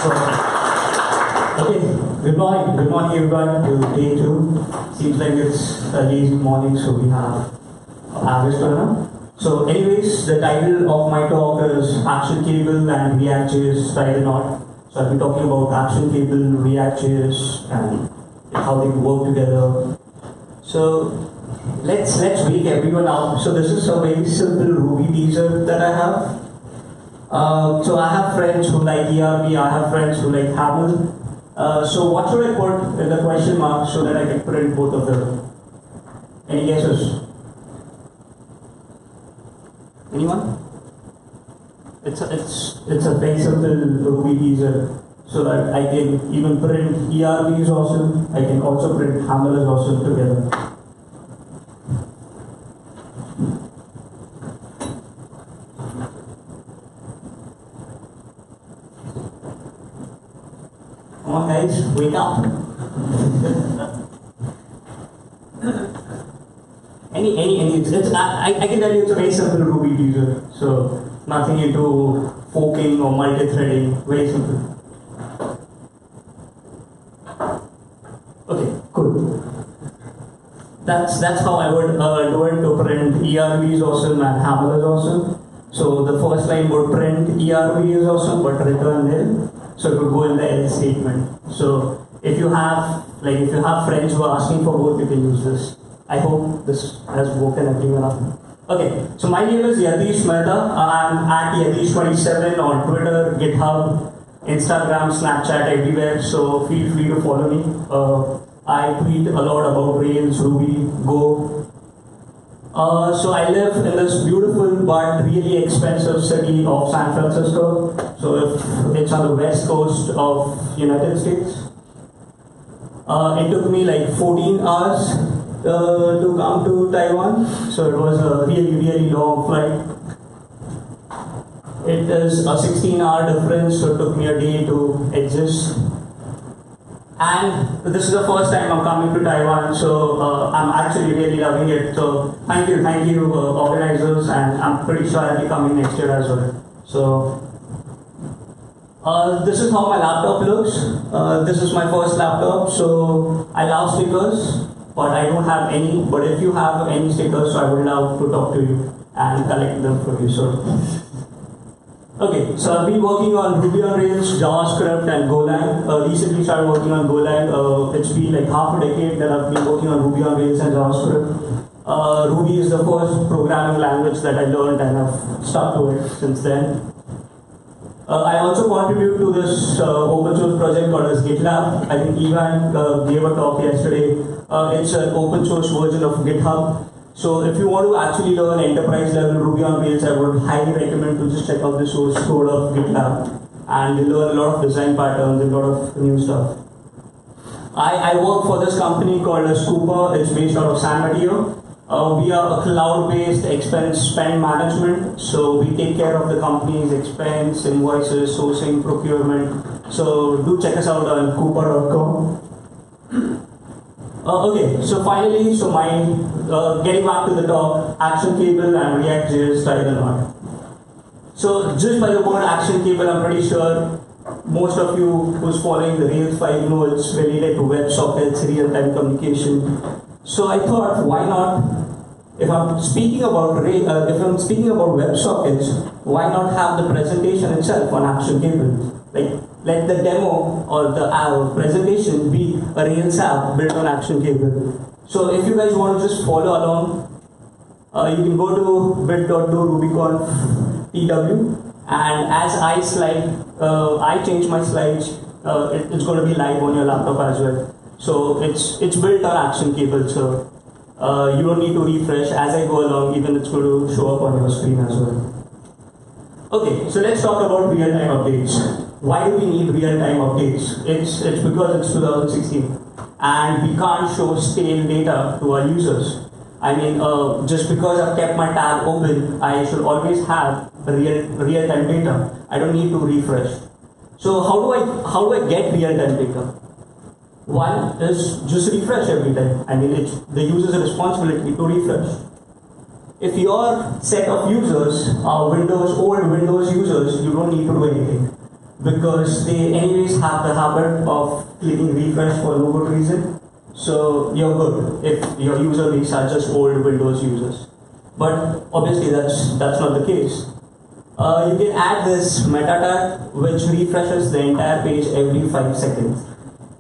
Okay, good morning everyone to day 2. Seems like it's a lazy morning, so we have average turnout. So anyways, the title of my talk is ActionCable and ReactJS Style Not. So I'll be talking about ActionCable, ReactJS, and how they work together. So let's wake everyone up. So this is a very simple Ruby teaser that I have. So I have friends who like ERB, I have friends who like Hamel. So what should I put in the question mark so that I can print both of them? Any guesses? Anyone? It's a very simple Ruby teaser. So that I can even print ERB is awesome. I can also print Hamel is awesome together. Come on guys, wake up. I can tell you it's a very simple Ruby teaser. So nothing into forking or multi-threading, very simple. Okay, cool. That's how I would do it to print ERB is awesome and Hamel is awesome. So the first line would print ERB is awesome but return nil. So it would go in the else statement. So if you have friends who are asking for both, you can use this. I hope this has woken everyone up. Okay, so my name is Yatish Mehta. I'm at Yatish27 on Twitter, GitHub, Instagram, Snapchat, everywhere. So feel free to follow me. I tweet a lot about Rails, Ruby, Go. So I live in this beautiful but really expensive city of San Francisco. So if it's on the west coast of United States. It took me like 14 hours to come to Taiwan. So it was a really long flight. It is a 16-hour difference, so it took me a day to adjust. And this is the first time I'm coming to Taiwan, so I'm actually really loving it. So thank you organizers, and I'm pretty sure I'll be coming next year as well. So this is how my laptop looks. This is my first laptop, so I love stickers, but I don't have any. But if you have any stickers, so I would love to talk to you and collect them for you. So. Okay, so I've been working on Ruby on Rails, JavaScript, and Golang. Recently started working on Golang. It's been like half a decade that I've been working on Ruby on Rails and JavaScript. Ruby is the first programming language that I learned, and I've stuck to it since then. I also contribute to this open source project called as GitLab. I think Ivan gave a talk yesterday. It's an open source version of GitHub. So if you want to actually learn enterprise level Ruby on Rails, I would highly recommend to just check out the source code of GitLab, and you'll learn a lot of design patterns and a lot of new stuff. I work for this company called as Cooper. It's based out of San Mateo. We are a cloud-based expense spend management. So we take care of the company's expense, invoices, sourcing, procurement. So do check us out on cooper.com. Okay, so finally, getting back to the talk, ActionCable and ReactJS Style Not. So just by the word ActionCable, I'm pretty sure most of you who's following the Rails 5 know it's related to WebSockets, real-time communication. So I thought, why not? If I'm speaking about WebSockets, why not have the presentation itself on ActionCable? Like, let the demo or the presentation be a Rails app built on ActionCable. So if you guys want to just follow along, you can go to bit.do RubyConf TW, and as I change my slides, it's going to be live on your laptop as well. So it's built on ActionCable, so you don't need to refresh. As I go along, even it's going to show up on your screen as well. Okay, so let's talk about real-time updates. Why do we need real-time updates? It's because it's 2016 and we can't show stale data to our users. I mean, just because I've kept my tab open, I should always have real-time data. I don't need to refresh. So how do I get real-time data? One is just refresh every time. I mean, it's the user's responsibility to refresh. If your set of users are old Windows users, you don't need to do anything. because they anyways have the habit of clicking refresh for no good reason. So you're good if your user base are just old Windows users. But obviously that's not the case. You can add this meta tag which refreshes the entire page every 5 seconds.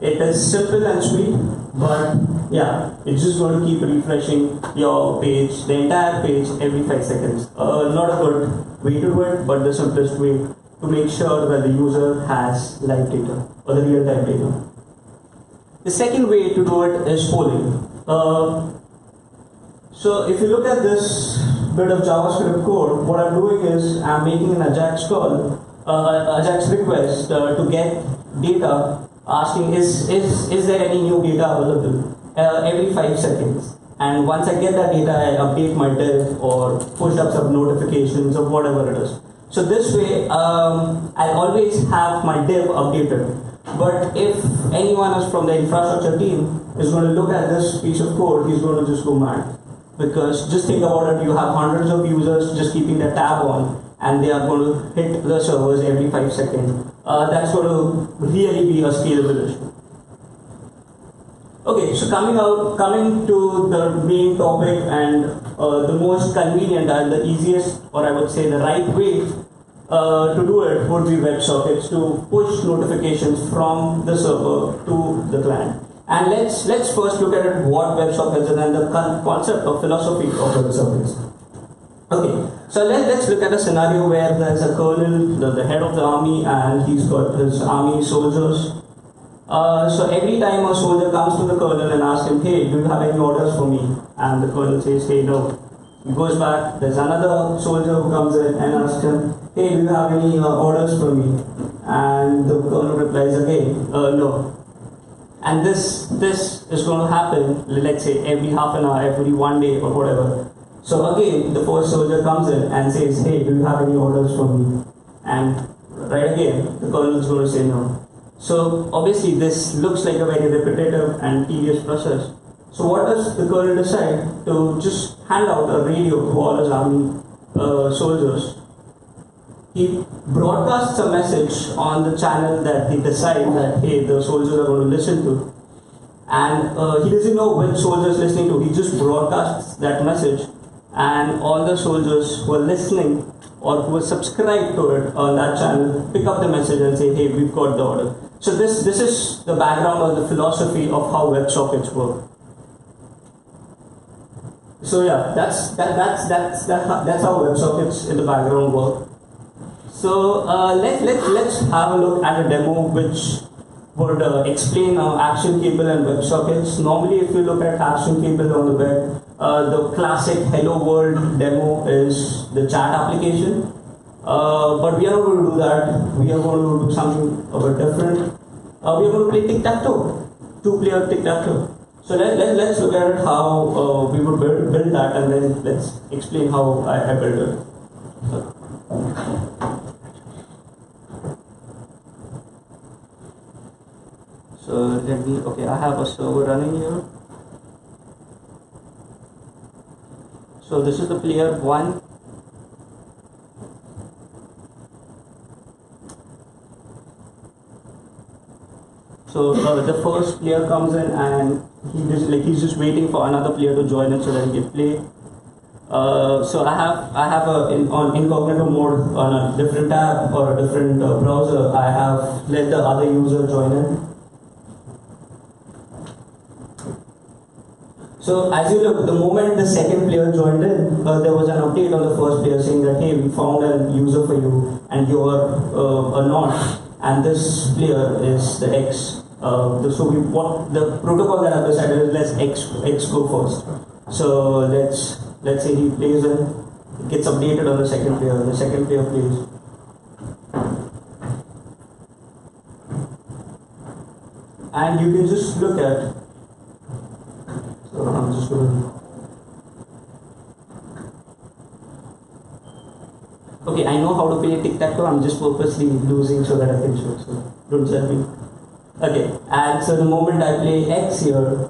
It is simple and sweet, but yeah, it's just going to keep refreshing your page, the entire page every 5 seconds. Not a good way to do it, but the simplest way to make sure that the user has live data or the real-time data. The second way to do it is polling. So if you look at this bit of JavaScript code, what I'm doing is I'm making an AJAX call, AJAX request to get data, asking is there any new data available every 5 seconds. And once I get that data, I update my div or push up some notifications or whatever it is. So this way, I always have my div updated. But if anyone is from the infrastructure team is going to look at this piece of code, he's going to just go mad. Because just think about it, you have hundreds of users just keeping the tab on, and they are going to hit the servers every 5 seconds. That's going to really be a scalable issue. Okay, so coming to the main topic and the most convenient and the easiest, or I would say the right way to do it would be WebSockets, to push notifications from the server to the client. And let's first look at what WebSockets is and the concept or philosophy of WebSockets. Okay, so let's look at a scenario where there's a colonel, the head of the army, and he's got his army soldiers. So every time a soldier comes to the colonel and asks him, hey, do you have any orders for me? And the colonel says, hey, no. He goes back, there's another soldier who comes in and asks him, hey, do you have any orders for me? And the colonel replies again, no. And this is going to happen, let's say, every half an hour, every 1 day or whatever. So again, the first soldier comes in and says, hey, do you have any orders for me? And right again, the colonel is going to say no. So obviously this looks like a very repetitive and tedious process. So what does the colonel decide? To just hand out a radio to all his army soldiers. He broadcasts a message on the channel that he decides that, hey, the soldiers are going to listen to. And he doesn't know which soldier is listening to. He just broadcasts that message. And all the soldiers who are listening or who are subscribed to it on that channel pick up the message and say, hey, we've got the order. So this is the background or the philosophy of how WebSockets work. So yeah, that's how WebSockets in the background work. So let's have a look at a demo which would explain ActionCable and WebSockets. Normally, if you look at ActionCable on the web, the classic Hello World demo is the chat application. But we are not going to do that. We are going to do something a bit different. We are going to play tic-tac-toe, 2-player tic-tac-toe. So let's look at it how we would build that, and then let's explain how I built it. So okay, I have a server running here. So this is the player 1. So the first player comes in and he's just waiting for another player to join in so that he can play. So I have on incognito mode on a different tab or a different browser. I have let the other user join in. So as you look, the moment the second player joined in, there was an update on the first player saying that, hey, we found a user for you and you are a not, and this player is the X. So what the protocol that I've decided is let's X go first. So let's say he plays in, it gets updated on the second player plays. And you can just look at, so I'm just going to, okay, I know how to play tic-tac-toe, I'm just purposely losing so that I can show, so don't judge me. Okay, and so the moment I play X here,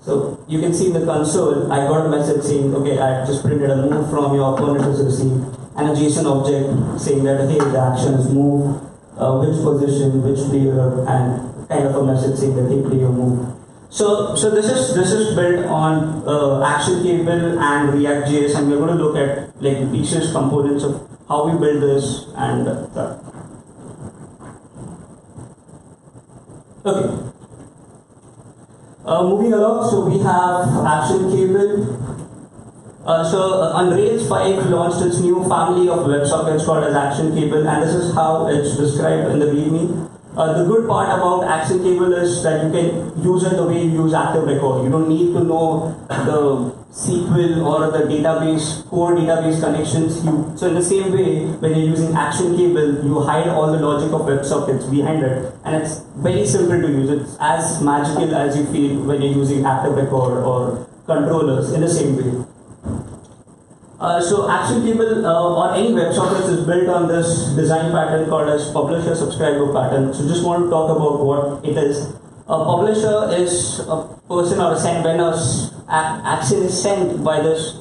so you can see in the console, I got a message saying, okay, I just printed a move from your opponent is received, and a JSON object saying that hey, the action is move, which position, which player, and kind of a message saying that hey, player move. So this is built on ActionCable and ReactJS, and we're going to look at like the pieces, components of how we build this and that. Okay. Moving along, so we have ActionCable. On Rails 5 launched its new family of WebSockets called as ActionCable, and this is how it's described in the README. The good part about ActionCable is that you can use it the way you use Active Record. You don't need to know the SQL or the core database connections. So in the same way, when you're using ActionCable, you hide all the logic of WebSockets behind it, and it's very simple to use. It's as magical as you feel when you're using Active Record or controllers in the same way. So ActionCable or any WebSockets is built on this design pattern called as publisher subscriber pattern. So just want to talk about what it is. A publisher is a person or a send when an action is sent by this.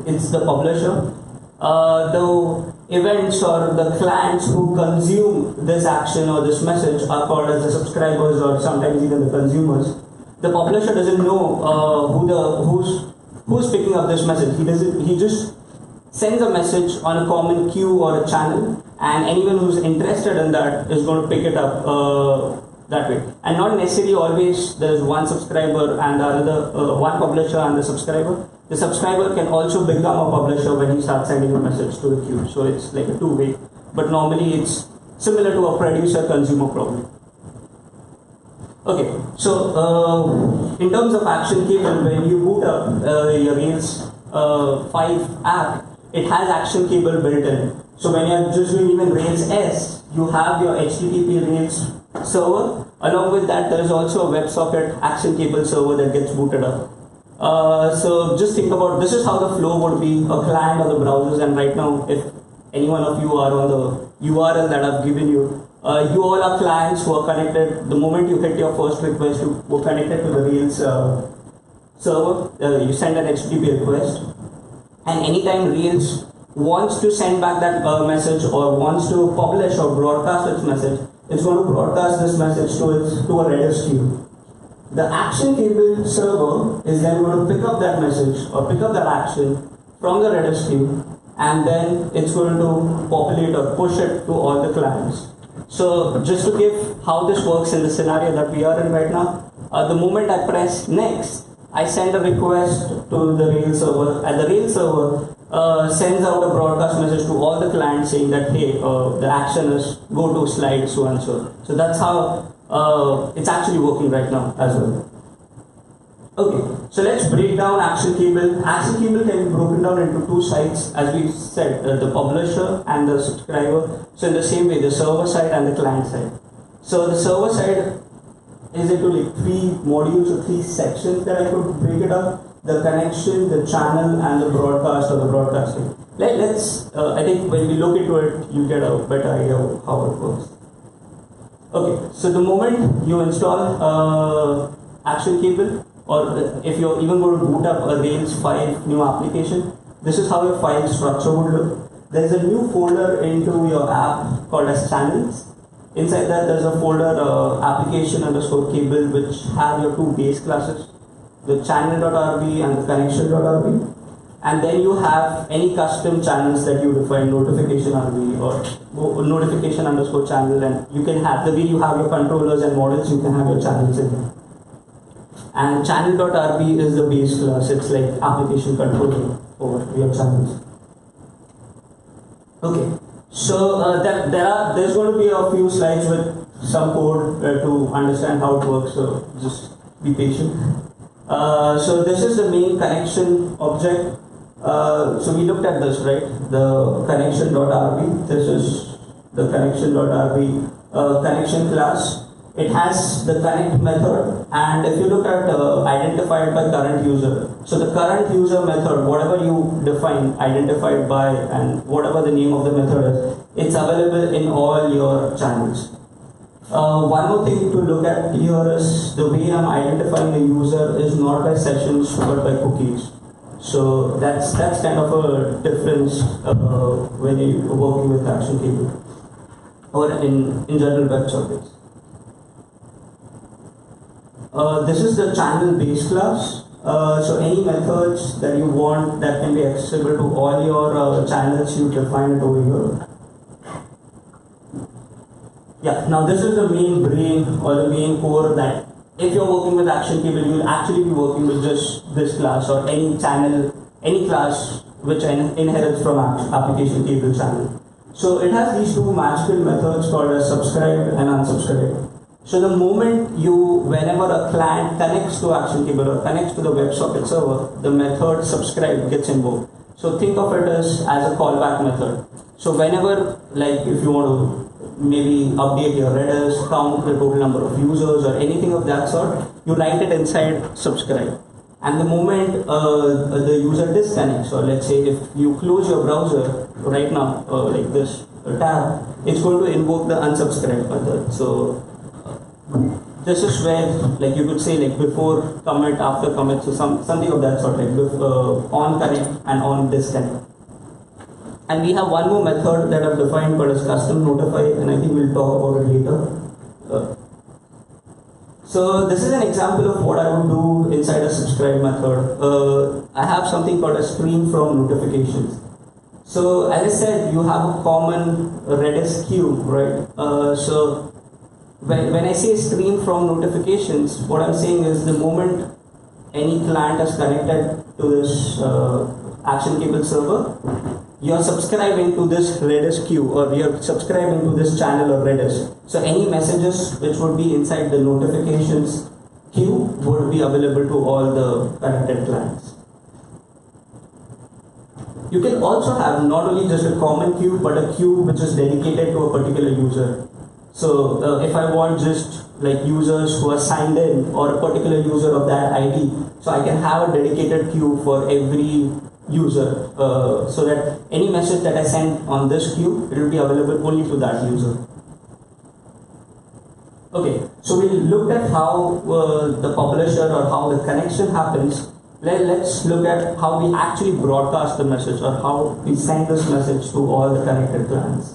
It's the publisher. The events or the clients who consume this action or this message are called as the subscribers or sometimes even the consumers. The publisher doesn't know who's picking up this message. He just sends a message on a common queue or a channel, and anyone who's interested in that is going to pick it up that way. And not necessarily always there is one subscriber and the other, one publisher and the subscriber. The subscriber can also become a publisher when he starts sending a message to the queue. So it's like a two-way. But normally it's similar to a producer-consumer problem. Okay, so in terms of ActionCable, when you boot up your Rails 5 app, it has ActionCable built in. So when you're just doing even Rails S, you have your HTTP Rails server. Along with that, there is also a WebSocket ActionCable server that gets booted up. So just think about, this is how the flow would be, a client or the browsers, and right now, if any one of you are on the URL that I've given you, you all are clients who are connected. The moment you hit your first request, you were connected to the Rails server. You send an HTTP request, and anytime Rails wants to send back that message or wants to publish or broadcast its message, it's going to broadcast this message to a Redis queue. The ActionCable server is then going to pick up that message or pick up that action from the Redis queue, and then it's going to populate or push it to all the clients. So just to give how this works in the scenario that we are in right now, the moment I press next, I send a request to the Rails server, and the Rails server sends out a broadcast message to all the clients saying that hey, the action is go to slide so and so. So that's how it's actually working right now as well. Okay, so let's break down ActionCable. ActionCable can be broken down into two sides, as we said, the publisher and the subscriber. So in the same way, the server side and the client side. So the server side is into like three modules or three sections that I could break it up: the connection, the channel, and the broadcast or the broadcasting. Let's. I think when we look into it, you get a better idea of how it works. Okay, so the moment you install ActionCable, or if you're even going to boot up a Rails 5 new application, this is how your file structure would look. There's a new folder into your app called as channels. Inside that, there's a folder application_cable, which have your two base classes, the channel.rb and the connection.rb. And then you have any custom channels that you define, notification.rb or notification_channel, and you can have the way you have your controllers and models, you can have your channels in there. And channel.rb is the base class. It's like application controller for your channels. Okay, so there's going to be a few slides with some code to understand how it works. So just be patient. So this is the main connection object. So we looked at this, right? The connection.rb. This is the connection.rb connection class. It has the connect method, and if you look at identified by current user, so the current user method, whatever you define identified by and whatever the name of the method is, it's available in all your channels. One more thing to look at here is the way I'm identifying the user is not by sessions but by cookies. So that's kind of a difference when you're working with ActionCable or in general WebSockets. This is the channel base class. So any methods that you want that can be accessible to all your channels, you define it over here. Yeah, now this is the main brain or the main core that if you're working with ActionCable, you'll actually be working with just this class or any channel, any class which inherits from application cable channel. So it has these two magical methods called as subscribe and unsubscribe. So the moment whenever a client connects to ActionCable or connects to the WebSocket server, the method subscribe gets invoked. So think of it as a callback method. So whenever, like if you want to maybe update your Redis, count the total number of users or anything of that sort, you write it inside subscribe. And the moment the user disconnects, or let's say if you close your browser right now, like this tab, it's going to invoke the unsubscribe method. So this is where, like you could say, like before commit, after commit, so something of that sort, like on connect and on disconnect. And we have one more method that I've defined called as custom notify, and I think we'll talk about it later. So this is an example of what I would do inside a subscribe method. I have something called a stream from notifications. So as I said, you have a common Redis queue, right? So when I say stream from notifications, what I'm saying is the moment any client is connected to this ActionCable server, you're subscribing to this Redis queue, or you're subscribing to this channel or Redis. So any messages which would be inside the notifications queue would be available to all the connected clients. You can also have not only just a common queue, but a queue which is dedicated to a particular user. So if I want just like users who are signed in or a particular user of that ID, so I can have a dedicated queue for every user, so that any message that I send on this queue, it will be available only to that user. Okay, so we looked at how the publisher or how the connection happens. Let's look at how we actually broadcast the message, or how we send this message to all the connected clients.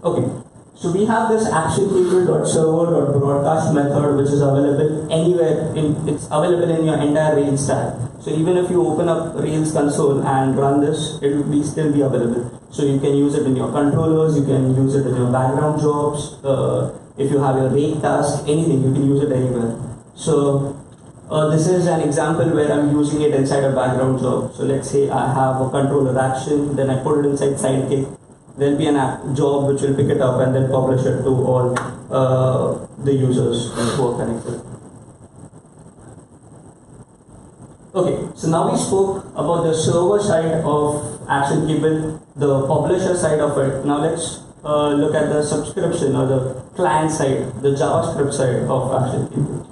Okay, so we have this ActionCable.server.broadcast method, which is available anywhere. It's available in your entire Rails stack. So even if you open up Rails console and run this, it will still be available. So you can use it in your controllers, you can use it in your background jobs. If you have your rake task, anything, you can use it anywhere. So this is an example where I'm using it inside a background job. So let's say I have a controller action, then I put it inside Sidekick. There'll be a job which will pick it up and then publish it to all the users who are connected. Okay, so now we spoke about the server side of ActionCable, the publisher side of it. Now let's look at the subscription or the client side, the JavaScript side of ActionCable.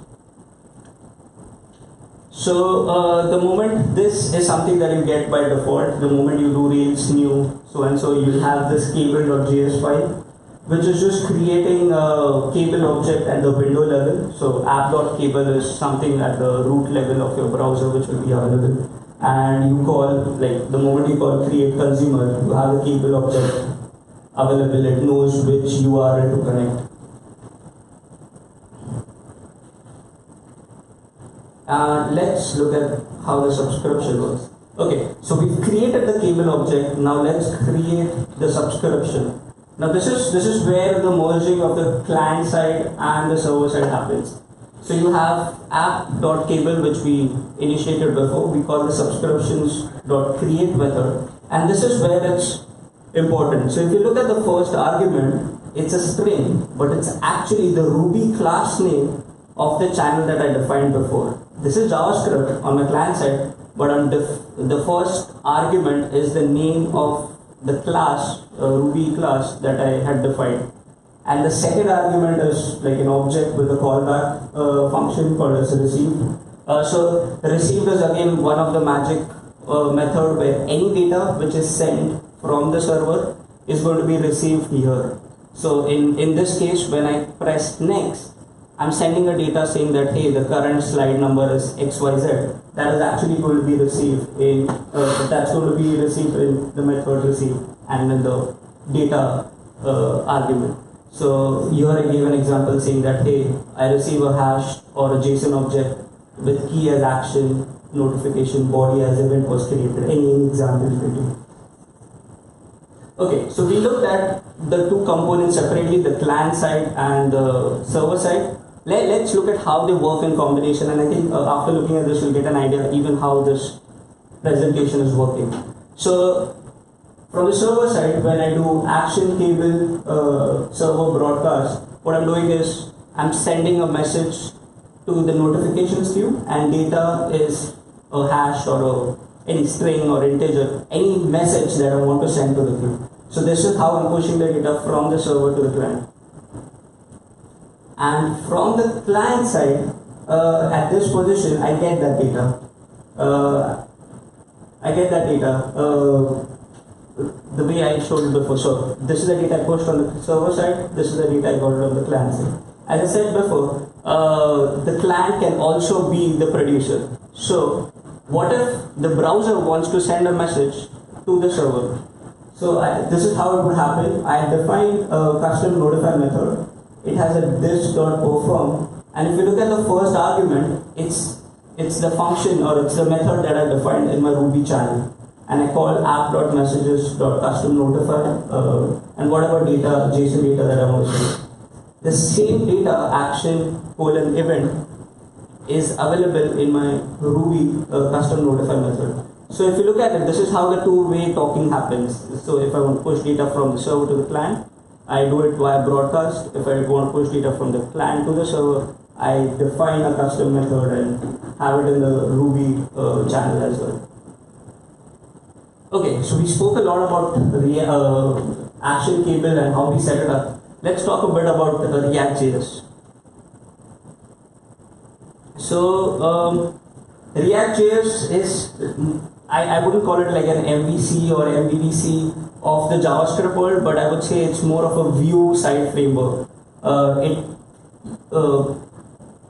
So the moment this is something that you get by default, the moment you do Rails new, so and so, you'll have this cable.js file, which is just creating a cable object at the window level. So app.cable is something at the root level of your browser which will be available. And you call, like the moment you call create consumer, you have a cable object available. It knows which URL to connect. Let's look at how the subscription works. Okay, so we've created the cable object. Now let's create the subscription. Now this is where the merging of the client side and the server side happens. So you have app.cable, which we initiated before. We call the subscriptions.create method, and this is where it's important. So if you look at the first argument, it's a string, but it's actually the Ruby class name of the channel that I defined before. This is JavaScript on the client side, but on the first argument is the name of the class, Ruby class that I had defined. And the second argument is like an object with a callback function called as received. So received is again one of the magic method where any data which is sent from the server is going to be received here. So in this case, when I press next, I'm sending a data saying that, hey, the current slide number is XYZ. That is actually going to be received in, the method receive and in the data argument. So here I gave an example saying that, hey, I receive a hash or a JSON object with key as action, notification, body as event was created. Any example you can do. Okay, so we looked at the two components separately, the client side and the server side. Let's look at how they work in combination, and I think after looking at this, you'll get an idea even how this presentation is working. So from the server side, when I do ActionCable server broadcast, what I'm doing is I'm sending a message to the notifications queue, and data is a hash or any string or integer, any message that I want to send to the queue. So this is how I'm pushing the data from the server to the client. And from the client side, at this position, I get that data. The way I showed it before. So this is the data I pushed on the server side. This is the data I got on the client side. As I said before, the client can also be the producer. So what if the browser wants to send a message to the server? So this is how it would happen. I defined a custom notify method. It has a this.perform, and if you look at the first argument, it's the function or it's the method that I defined in my Ruby channel, and I call app.messages.custom.notify and whatever data, JSON data that I want to send. The same data action:event is available in my Ruby custom notify method. So if you look at it, this is how the two-way talking happens. So if I want to push data from the server to the client, I do it via broadcast. If I want to push data from the client to the server, I define a custom method and have it in the Ruby channel as well. Okay, so we spoke a lot about ActionCable and how we set it up. Let's talk a bit about ReactJS. So ReactJS is, I wouldn't call it like an MVC or MVVC of the JavaScript world, but I would say it's more of a view side framework.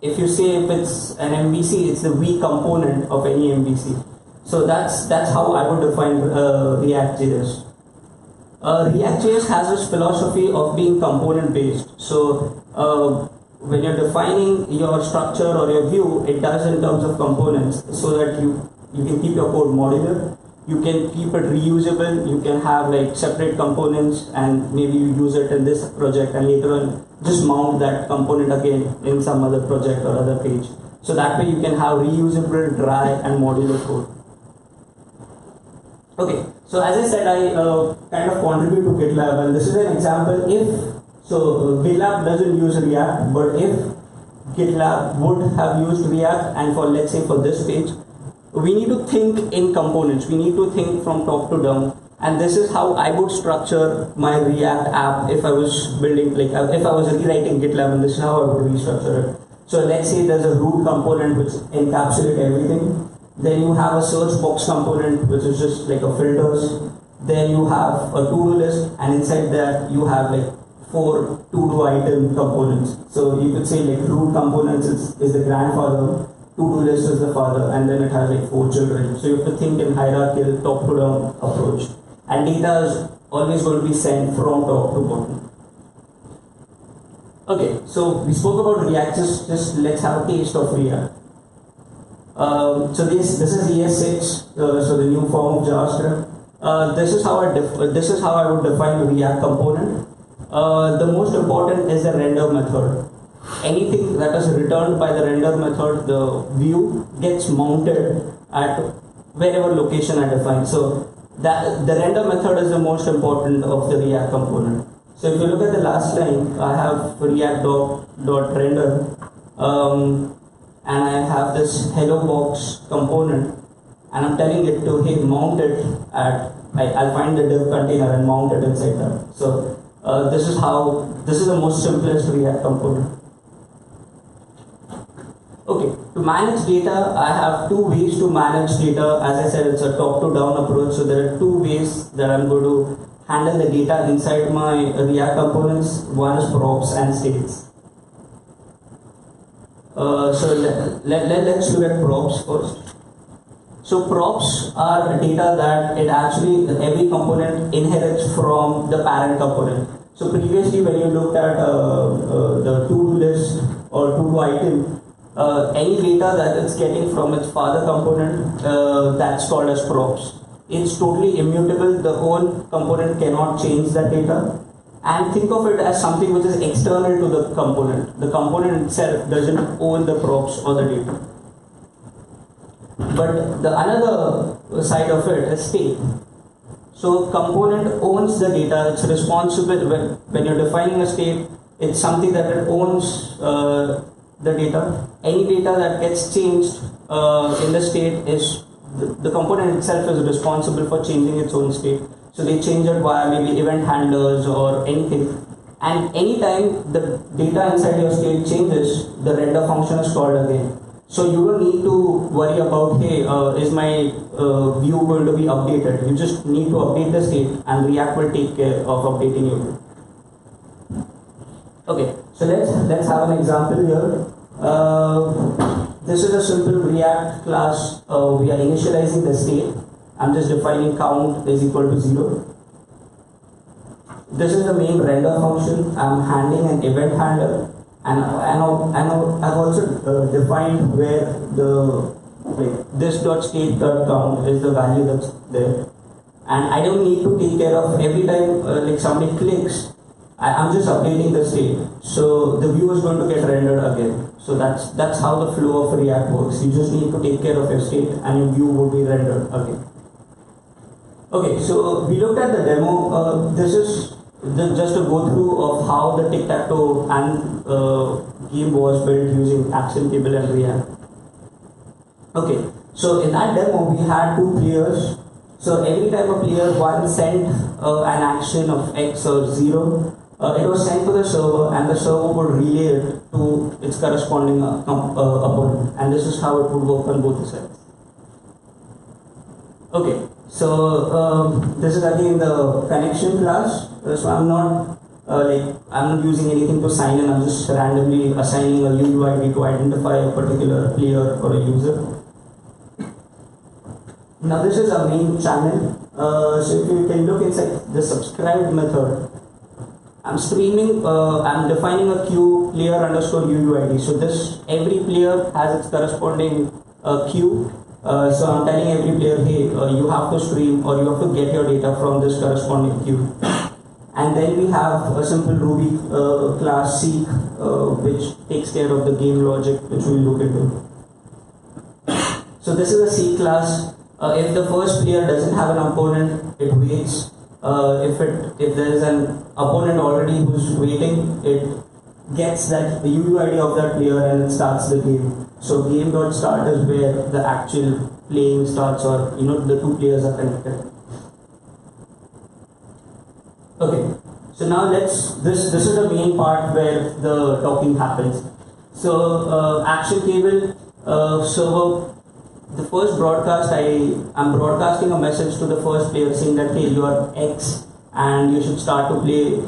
If you say if it's an MVC, it's the V component of any MVC. So that's how I would define ReactJS. ReactJS has this philosophy of being component based. So when you're defining your structure or your view, it does in terms of components, so that you can keep your code modular, you can keep it reusable, you can have like separate components, and maybe you use it in this project and later on just mount that component again in some other project or other page. So that way you can have reusable, dry and modular code. Okay, so as I said, I kind of contribute to GitLab, and this is an example. GitLab doesn't use React, but if GitLab would have used React, and for let's say for this page, we need to think in components. We need to think from top to down, and this is how I would structure my React app if I was building, like if I was rewriting GitLab, and this is how I would restructure it. So let's say there's a root component which encapsulates everything. Then you have a search box component which is just like a filters. Then you have a to-do list, and inside that you have like 4 to-do item components. So you could say like root components is the grandfather, to-do list is the father, and then it has like 4 children. So you have to think in hierarchical top to down approach. And data is always going to be sent from top to bottom. Okay, so we spoke about React, just let's have a taste of React. So this is ES6, so the new form of JavaScript. This is how I would define a React component. The most important is the render method. Anything that is returned by the render method, the view gets mounted at wherever location I define. So that the render method is the most important of the React component. So if you look at the last line, I have React.render. And I have this hello box component, and I'm telling it to, hey, mount it at, I'll find the div container and mount it inside that. So this is the most simplest React component. Okay, to manage data, I have 2 ways to manage data. As I said, it's a top to down approach. So there are 2 ways that I'm going to handle the data inside my React components. One is props and states. So let's look at props first. So props are data that it actually every component inherits from the parent component. So previously, when you looked at the to-do list or to-do item, any data that it's getting from its father component, that's called as props. It's totally immutable. The own component cannot change that data. And think of it as something which is external to the component. The component itself doesn't own the props or the data. But the another side of it is state. So component owns the data. It's responsible when you're defining a state. It's something that it owns the data. Any data that gets changed in the state is the component itself is responsible for changing its own state. So they change it via maybe event handlers or anything. And anytime the data inside your state changes, the render function is called again. So you don't need to worry about, hey, is my view going to be updated? You just need to update the state and React will take care of updating your view. Okay, so let's have an example here. This is a simple React class. We are initializing the state. I'm just defining count is equal to 0. This is the main render function. I'm handling an event handler, and I've also defined where the this.state.count is the value that's there, and I don't need to take care of every time like somebody clicks. I'm just updating the state, so the view is going to get rendered again. So that's how the flow of React works. You just need to take care of your state, and your view will be rendered again. Okay, so we looked at the demo. This is just a go through of how the tic-tac-toe and game was built using ActionCable and React. Okay, so in that demo we had two players. So every time a player one sent an action of X or 0, it was sent to the server, and the server would relay it to its corresponding opponent, and this is how it would work on both sides. Okay. So this is again the connection class. So I'm not using anything to sign in. I'm just randomly assigning a UUID to identify a particular player or a user. Now this is our main channel. So if you can look inside the subscribe method, I'm streaming. I'm defining a queue player underscore UUID. So this every player has its corresponding queue. So I'm telling every player, hey, you have to stream or you have to get your data from this corresponding queue. And then we have a simple Ruby class seek, which takes care of the game logic, which we'll look into. So this is a seek class. If the first player doesn't have an opponent, it waits. If there is an opponent already who's waiting, it gets that the UUID of that player and it starts the game. So game.start is where the actual playing starts, or the two players are connected. Okay, so now this is the main part where the talking happens. So ActionCable server, the first broadcast, I'm broadcasting a message to the first player saying that, hey, you are X and you should start to play.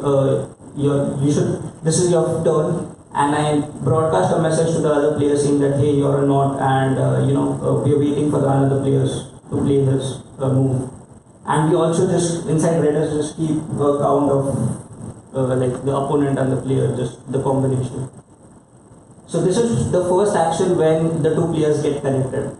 This is your turn. And I broadcast a message to the other player saying that, hey, you're not, and we're waiting for the other players to play this move. And we also just inside Redis just keep a count of like the opponent and the player, just the combination. So this is the first action when the two players get connected.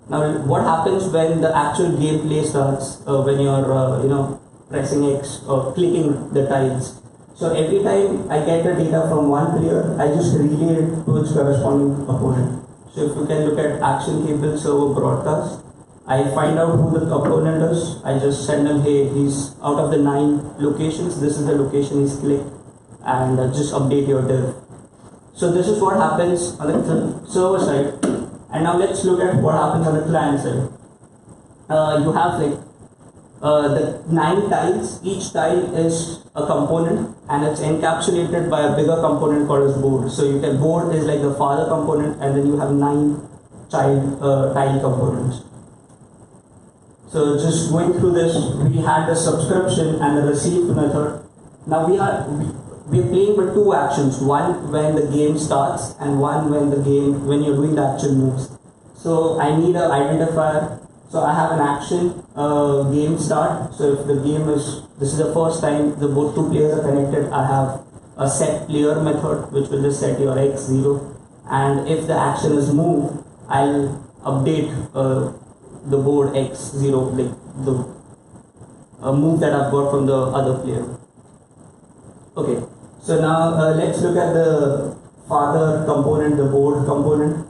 Now, what happens when the actual gameplay starts? When you're pressing X or clicking the tiles. So every time I get the data from one player, I just relay it to its corresponding opponent. So if you can look at ActionCable server broadcast, I find out who the opponent is. I just send him, hey, he's out of the 9 locations. This is the location he's clicked, and just update your div. So this is what happens on the server side. And now let's look at what happens on the client side. You have the 9 tiles. Each tile is a component, and it's encapsulated by a bigger component called as board. So you can board is like the father component, and then you have 9 child tile components. So just going through this, we had the subscription and the receive method. Now we're playing with two actions, one when the game starts and one when you're doing the actual moves. So I need an identifier. So I have an action, game start. So if the game this is the first time the both two players are connected, I have a set player method which will just set your x 0. And if the action is move, I'll update the board x 0, like the move that I've got from the other player. Okay, so now let's look at the father component, the board component.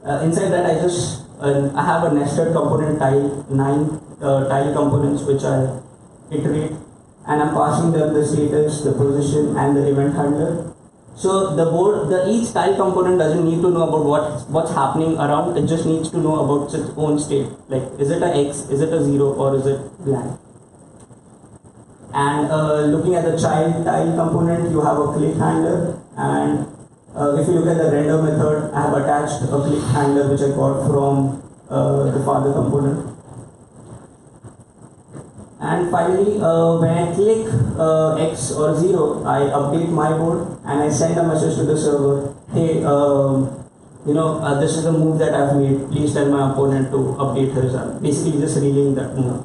Inside that I have a nested component tile, 9 tile components which I iterate, and I'm passing them the status, the position, and the event handler. So the board, each tile component doesn't need to know about what's happening around. It just needs to know about its own state. Like, is it a x, is it a 0, or is it blank? And looking at the child tile component, you have a click handler, and if you look at the render method, I have attached a click handler which I got from the father component. And finally, when I click X or 0, I update my board and I send a message to the server, hey, this is a move that I've made, please tell my opponent to update his. Basically just relaying that move.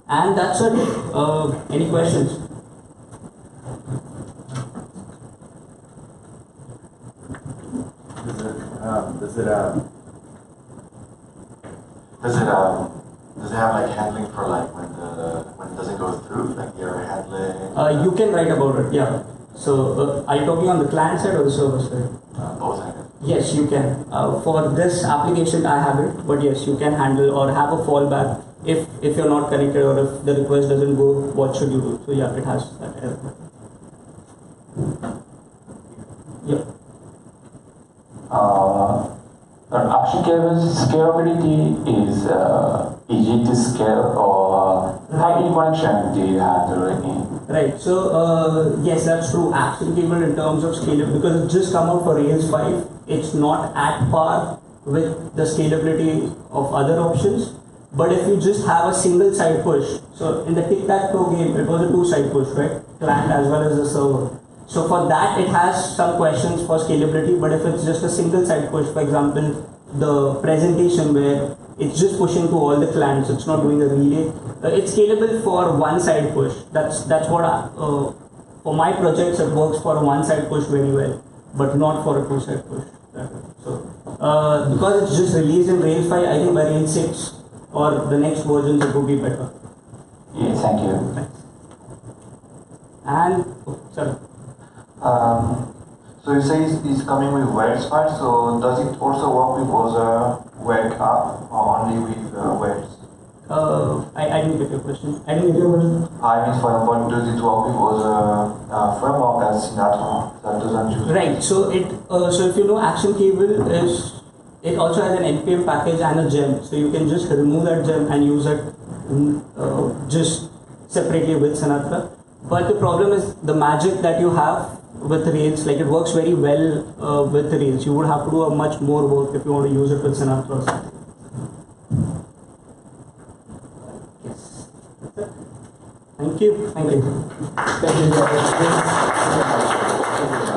And that's it. Any questions? Does it have like handling for like when it doesn't go through, like your handling? You can write about it, yeah. So are you talking on the client side or the server side? Both sides. Yes, you can. For this application, I have it, but yes, you can handle or have a fallback if you're not connected or if the request doesn't go. What should you do? So yeah, it has that error. Yep. ActionCable's scalability is easy to scale, or how many connections do you handle any? Right. So yes, that's true. ActionCable in terms of scalability, because it's just come out for Rails 5, it's not at par with the scalability of other options. But if you just have a single side push, so in the tic-tac-toe game, it was a two-side push, right? Client as well as the server. So for that, it has some questions for scalability, but if it's just a single side push, for example, the presentation where it's just pushing to all the clients, it's not doing a relay, it's scalable for one side push. That's what, for my projects, it works for a one side push very well, but not for a two side push. So, because it's just released in Rails 5, I think by Rails 6 or the next versions, it will be better. Yeah, thank you. Thanks. And, sorry. So you say it's coming with Rails 5, so does it also work with other web app or only with Rails? I didn't get your question. I mean, for example, does it work with other framework like Sinatra that doesn't use? Right. So so if you know, ActionCable it also has an npm package and a gem. So you can just remove that gem and use it just separately with Sinatra. But the problem is the magic that you have with Rails, like it works very well with Rails. You would have to do a much more work if you want to use it with Sinatra or something. Yes. Thank you. Thank you. Thank you.